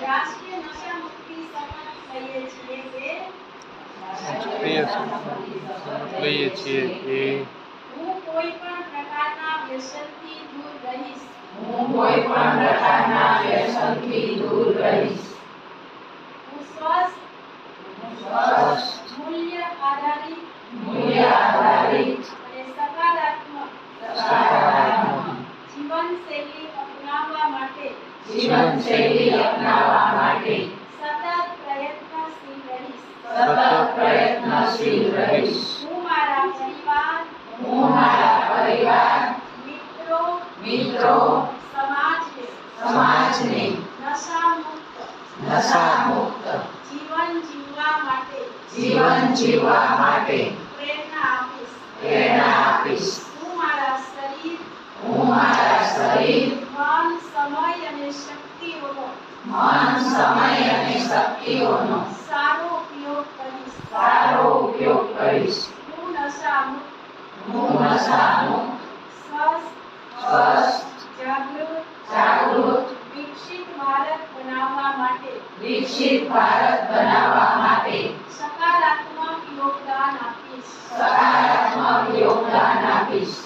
રાષ્ટ્રીય નશા મુક્તિ શપથ લઈએ છીએ કે હું કોઈ પણ પ્રકારના વ્યસનથી દૂર રહીશ. હું સ્વસ્થ મૂલ્ય આધારિત અને સકારાત્મક જીવનશૈલી અપનાવવા માટે સતત પ્રયત્નશીલ રહીશ. હું મારા પરિવાર, મિત્રો, સમાજને નશા મુક્ત જીવન જીવવા માટે પ્રેરણા આપીશ. હું મારા શરીર, મન, સમય અને શક્તિઓનો સારો ઉપયોગ કરીશ. હું નશા મુક્ત, સ્વસ્થ, જાગૃત, વિકસિત ભારત બનાવવા માટે સકારાત્મક યોગદાન આપીશ.